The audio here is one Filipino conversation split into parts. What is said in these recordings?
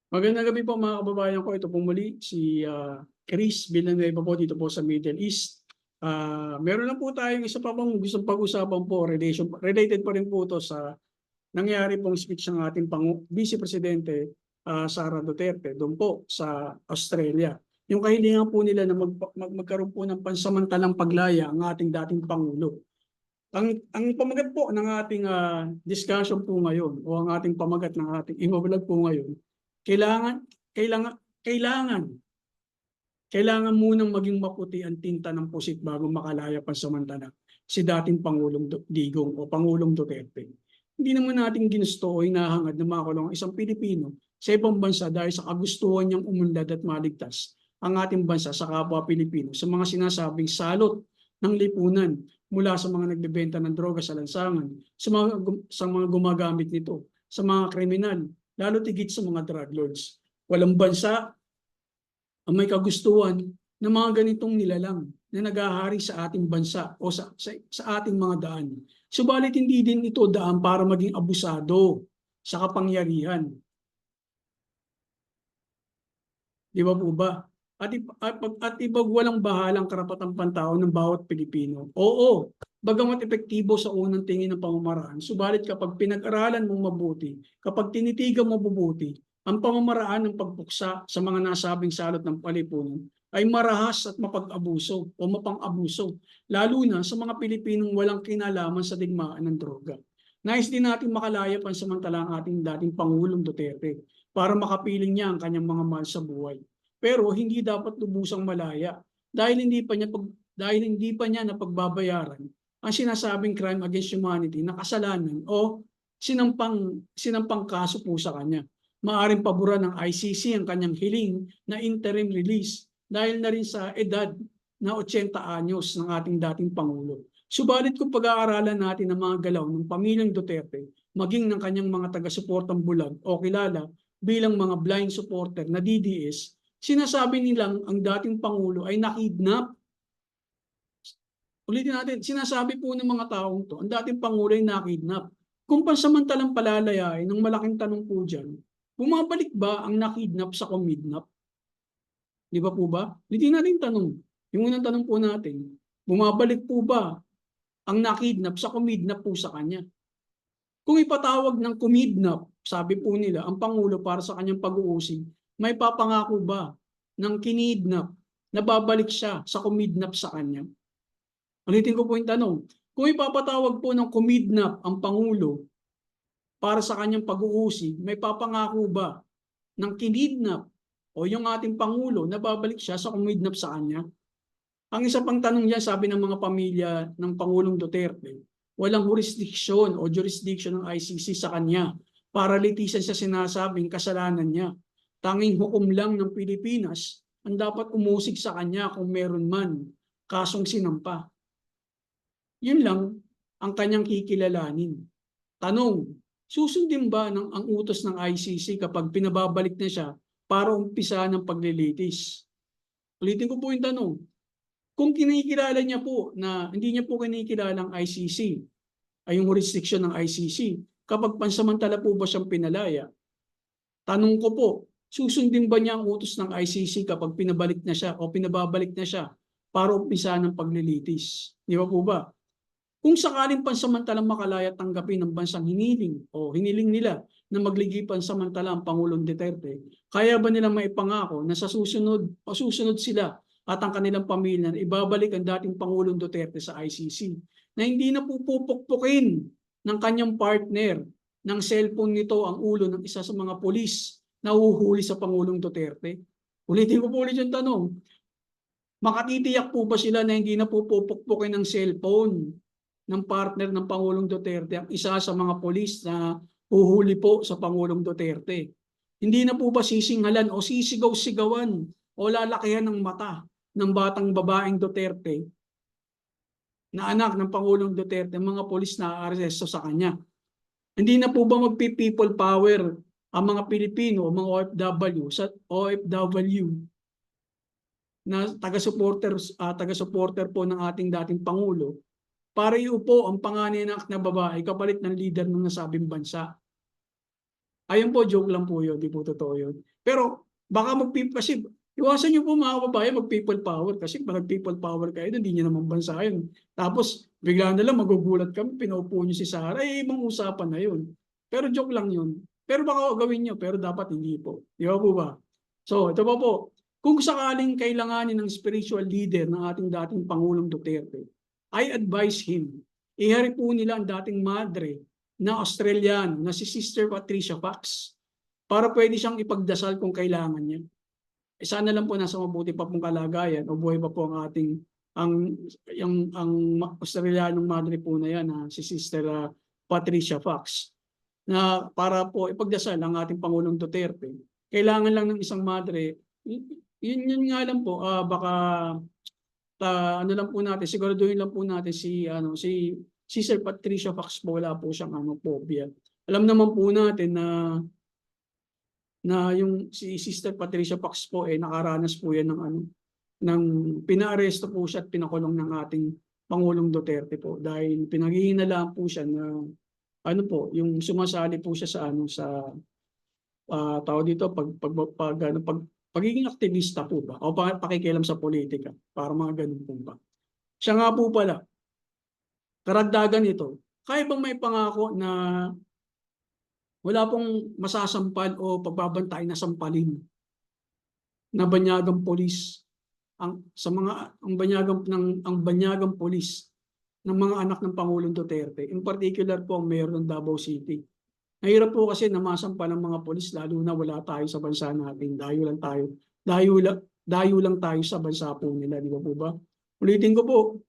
Magandang gabi po mga kababayan ko. Ito po muli si Chris Villanueva po dito po sa Middle East. Meron lang po tayong isa pa pong gustong pag-usapan po, related pa rin po ito sa nangyari pong speech ng ating Vice Presidente Sara Duterte doon po sa Australia. Yung kahilingan po nila na magkaroon po ng pansamantalang paglaya ang ating dating Pangulo. Ang pamagat po ng ating discussion po ngayon o ang ating pamagat ng ating ibablog po ngayon, kailangan kailangan kailangan kailangan munang maging maputi ang tinta ng pusit bago makalaya pansamantala si dating Pangulong Digong o Pangulong Duterte. Hindi naman natin ginusto o hinahangad na makulong ang isang Pilipino sa ibang bansa dahil sa kagustuhan niyang umunlad at maligtas ang ating bansa sa kapwa Pilipino sa mga sinasabing salot ng lipunan mula sa mga nagbebenta ng droga sa lansangan, sa mga gumagamit nito, sa mga kriminal, lalo tigit sa mga drug lords. Walang bansa ang may kagustuhan ng mga ganitong nilalang na nagahari sa ating bansa o sa ating mga daan. Subalit hindi din ito daan para maging abusado sa kapangyarihan. Di ba po ba? At ibag walang bahalang karapatang pantao ng bawat Pilipino. Oo, bagamat epektibo sa unang tingin ng pamamaraan, subalit kapag pinag-aralan mong mabuti, kapag tinitigan mo mabuti, ang pamamaraan ng pagpuksa sa mga nasabing salot ng palipunan ay marahas at mapag-abuso o mapang-abuso, lalo na sa mga Pilipinong walang kinalaman sa digmaan ng droga. Nais din natin makalaya pansamantala ang ating dating Pangulong Duterte para makapiling niya ang kanyang mga mahal sa buhay. Pero hindi dapat lubusang malaya dahil hindi pa niya napagbabayaran ang sinasabing crime against humanity na kasalanan o sinampang kaso po sa kanya. Maaring paboran ng ICC ang kanyang hiling na interim release dahil na rin sa edad na 80 anyos ng ating dating Pangulo. Subalit kung pag-aaralan natin ang mga galaw ng pamilyang Duterte, maging ng kanyang mga taga-suportang bulag o kilala bilang mga blind supporter na DDS, sinasabi nilang ang dating Pangulo ay nakidnap. Ulitin natin, sinasabi po ng mga taong to, ang dating Pangulo ay nakidnap. Kung pansamantalang palalayain, ang malaking tanong po dyan, bumabalik ba ang nakidnap sa kumidnap? Di ba po ba? Ulitin natin tanong. Yung unang tanong po natin, bumabalik po ba ang nakidnap sa kumidnap po sa kanya? Kung ipatawag ng kumidnap, sabi po nila, ang Pangulo para sa kanyang pag-uusig, may papangako ba ng kinidnap na babalik siya sa kumidnap sa kanya? Ulitin ko po yung tanong. Kung ipapatawag po ng kumidnap ang Pangulo para sa kanyang pag-uusig, may papangako ba ng kinidnap o yung ating Pangulo na babalik siya sa kumidnap sa kanya? Ang isa pang tanong niya, sabi ng mga pamilya ng Pangulong Duterte, walang jurisdiction ng ICC sa kanya para litisan sa sinasabing kasalanan niya. Tanging hukom lang ng Pilipinas ang dapat umusig sa kanya kung meron man kasong sinampa. Yun lang ang kanyang kikilalanin. Tanong, susundin ba ang utos ng ICC kapag pinababalik na siya para umpisa ng paglilitis? Ulitin ko po yung tanong. Kung kinikilala niya po na hindi niya po kinikilala ang ICC, ay yung jurisdiction ng ICC, kapag pansamantala po ba siyang pinalaya? Tanong ko po, susundin ba niya ang utos ng ICC kapag pinabalik na siya o pinababalik na siya para umpisa ng paglilitis? Di ba po ba? Kung sakaling pansamantalang makalaya tanggapin ng bansang hiniling nila na magligipan samantala ang Pangulong Duterte, kaya ba nilang maipangako na sa susunod sila at ang kanilang pamilya na ibabalik ang dating Pangulong Duterte sa ICC na hindi na pupukpukin ng kanyang partner ng cellphone nito ang ulo ng isa sa mga pulis na uhuhuli sa Pangulong Duterte? Ulitin ko po ulit yung tanong. Makatitiyak po ba sila na hindi na pupukpukin ng cellphone ng partner ng Pangulong Duterte ang isa sa mga pulis na huhuli po sa Pangulong Duterte? Hindi na po ba sisinghalan o sisigaw-sigawan o lalakihan ng mata ng batang babaeng Duterte na anak ng Pangulong Duterte, mga polis na aaresto sa kanya? Hindi na po ba magpi-people power ang mga Pilipino o mga OFW na taga-supporter po ng ating dating Pangulo para iupo ang panganganak na babae kapalit ng leader ng nasabing bansa? Ayun po, joke lang po yun, di po totoo yun. Pero baka kasi iwasan niyo po mga kababayan mag-people power kasi pag people power kayo, hindi niyo naman bansa yun. Tapos bigla na lang magugulat kami, pinaupo niyo si Sara, ibang usapan na yun. Pero joke lang yun. Pero baka gawin niyo, pero dapat hindi po. Di ba po ba? So, ito pa po. Kung sakaling kailanganin ng spiritual leader ng ating dating Pangulong Duterte, I advise him, ihari po nila ang dating madre na Australian na si Sister Patricia Fox para pwede siyang ipagdasal kung kailangan niya. Sana lang po nasa mabuti pa pong kalagayan o buhay pa po ang ating ang Australianong madre po na yan na si Sister Patricia Fox na para po ipagdasal ang ating Pangulong Duterte. Kailangan lang ng isang madre, yun nga lang po, baka ano lang po natin, siguraduhin lang po natin si Sir Patricia Fox po, wala po siyang phobia. Alam naman po natin na yung si Sister Patricia Fox po nakaranas po yan ng pinaaresto po siya at pinakulong ng ating Pangulong Duterte po dahil pinaghihinalaan po siya na yung sumasali po siya sa tao dito pagiging aktivista po ba o pakikialam sa politika para mga ganun po ba. Siya nga po pala, karagdagan ito, kaya bang may pangako na wala pong masasampal o pagbabantay na sampalin na banyagang polis ang banyagang polis ng mga anak ng Pangulong Duterte, in particular po ang mayor ng Davao City. Mahirap po kasi na masampal ng mga polis lalo na wala tayo sa bansa natin. Dayo lang tayo sa bansa po nila, di ba po ba? Ulitin ko po,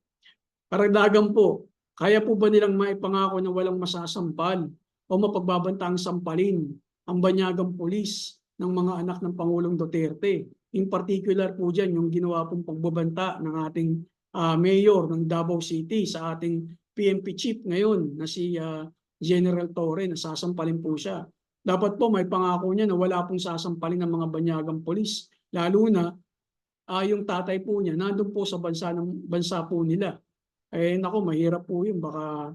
karagdagan po, kaya po ba nilang maipangako na walang masasampal o mapagbabantang sampalin ang banyagang pulis ng mga anak ng Pangulong Duterte? In particular po dyan, yung ginawa pong pagbabanta ng ating mayor ng Davao City sa ating PNP chief ngayon na si General Torre, na sasampalin po siya. Dapat po may pangako niya na wala pong sasampalin ng mga banyagang pulis. Lalo na yung tatay po niya nandun po sa bansa po nila. Nako, mahirap po yun. Baka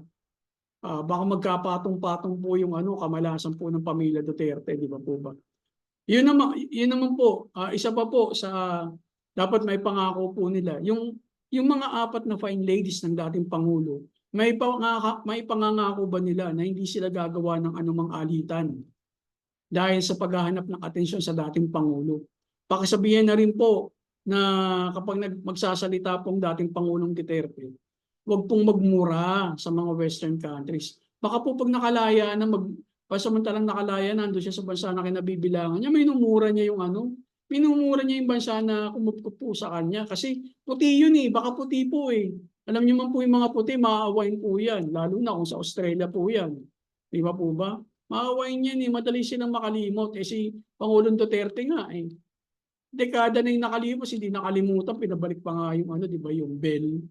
magkapatong-patong po yung kamalasan po ng pamilya Duterte, di ba po ba? Yun naman po, isa pa po sa dapat may pangako po nila. Yung mga 4 na fine ladies ng dating Pangulo, may pangangako ba nila na hindi sila gagawa ng anumang alitan dahil sa paghahanap ng atensyon sa dating Pangulo? Pakisabihin na rin po na kapag magsasalita pong dating Pangulong Duterte, huwag pong magmura sa mga Western countries. Baka po pag nakalaya na pasamantalang nakalaya nandun siya sa bansa na kinabibilangan niya, minumura niya yung bansa na kumupkup po sa kanya kasi puti yun baka puti po Alam niyo man po yung mga puti, maaawain po yan, lalo na kung sa Australia po yan. Di ba po ba? Maawain yan madali silang makalimot. Si Pangulong Duterte nga dekada na yung nakalimos, hindi nakalimutan, pinabalik pa nga yung di ba, yung Bell.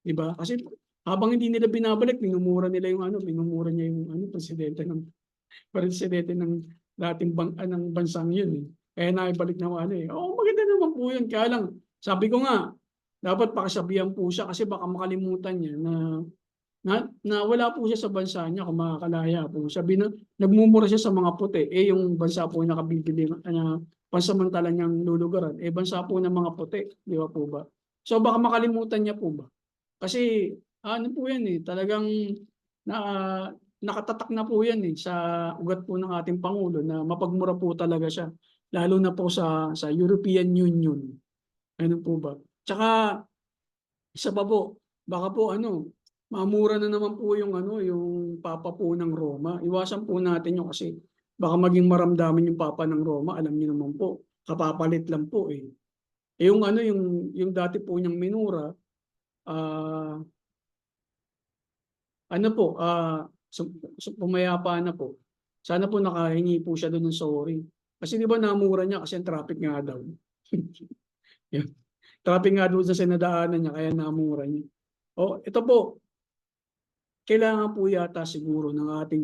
Di ba? Kasi habang hindi nila binabalik, minumura niya yung presidente ng dating ng bansang yun naibalik na maganda naman po yun. Kaya lang, sabi ko nga, dapat pakisabihan po siya kasi baka makalimutan niya na wala po siya sa bansa niya kung makakalaya po. Sabi na, nagmumura siya sa mga puti. Yung bansa po na nakabibili pansamantala niyang lulugaran. Bansa po ng mga puti. Di ba po ba? So baka makalimutan niya po ba? Kasi po yan talagang nakatatak na po yan sa ugat po ng ating Pangulo na mapagmura po talaga siya. Lalo na po sa European Union. Ano po ba? Tsaka, isa pa po, baka po mamura na naman po yung Papa po ng Roma. Iwasan po natin yung kasi baka maging maramdamin yung Papa ng Roma. Alam niyo naman po, kapapalit lang po yung dati po niyang minura, pumayapa na po. Sana po nakahingi po siya doon ng sorry. Kasi di ba namura niya kasi ang traffic nga daw. Traffic nga doon sa sinadaanan niya kaya namura niya. Ito po, kailangan po yata siguro ng ating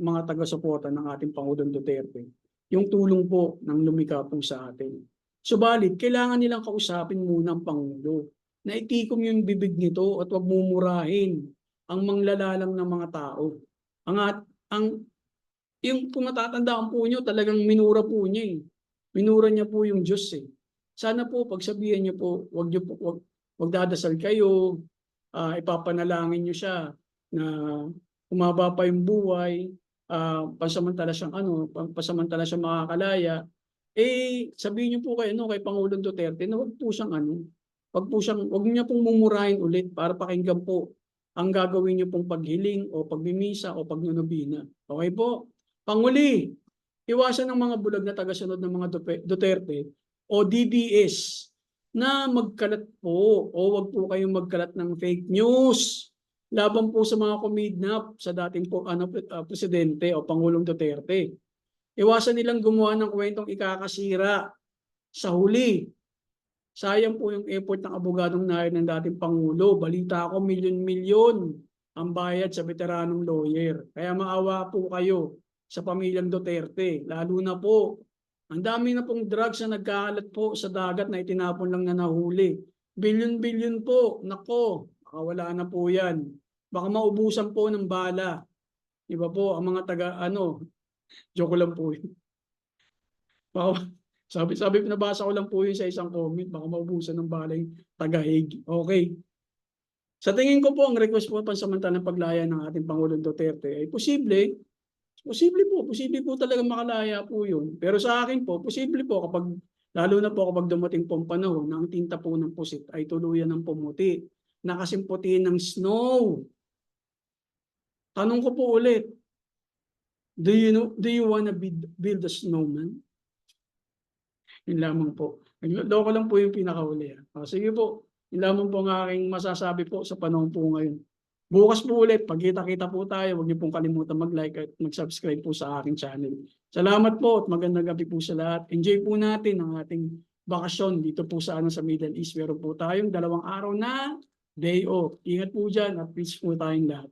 mga taga-suporta ng ating Pangulong Duterte yung tulong po ng lumikha po sa atin. Subalit, kailangan nilang kausapin muna ang Pangulo na itikom yung bibig nito at wag mumurahin ang manglalalang ng mga tao. Yung kung natatandaan po niyo talagang minura po niya, eh. Minura niya po yung Diyos, eh. Sana po pagsabihan niyo po, wag niyo po magdadasal kayo, ipapanalangin niyo siya na humaba pa yung buhay, pansamantala siyang ano, pansamantala siyang makakalaya. Eh, sabihin niyo po kay ano, kay Pangulong Duterte na wag po siyang ano, wag niyo pong mumurahin ulit para pakinggan po ang gagawin niyo pong paghiling o pagmimisa o pagnonobina. Okey po? Panguli, iwasan ang mga bulag na tagasunod ng mga Duterte o DDS na magkalat po o wag po kayong magkalat ng fake news laban po sa mga kumidnap sa dating po ano, presidente o Pangulong Duterte. Iwasan nilang gumawa ng kwentong ikakasira sa huli. Sayang po yung effort ng abogadong nahin ng dating Pangulo. Balita ko milyon-milyon ang bayad sa veteranong lawyer. Kaya maawa po kayo sa pamilyang Duterte. Lalo na po, ang dami na pong drugs na nagkakalat po sa dagat na itinapon lang na nahuli. Bilyon-bilyon po. Nako, wala na po yan. Baka maubusan po ng bala. Iba po, ang mga taga, ano, joke lang po yun. Baka, sabi nabasa ko lang po yun sa isang comment, baka maubusan ng balay taga-Hague. Okay. Sa tingin ko po, ang request po pansamantalang paglaya ng ating Pangulong Duterte ay posible po talaga makalaya po yun. Pero sa akin po, posible po kapag, lalo na po kapag dumating po ang panahon na ang tinta po ng pusit ay tuluyan ng pumuti, nakasimputi ng snow. Tanong ko po ulit, do you wanna build a snowman? Yun lamang po. Nagloloko lang po yung pinakauli. Sige po, yun lamang po ang aking masasabi po sa panahon po ngayon. Bukas po ulit, pagkita-kita po tayo. Huwag niyo pong kalimutan mag-like at mag-subscribe po sa aking channel. Salamat po at magandang gabi po sa lahat. Enjoy po natin ang ating bakasyon dito po sa Middle East. Meron po tayong 2 araw na day off. Ingat po dyan at peace po tayong lahat.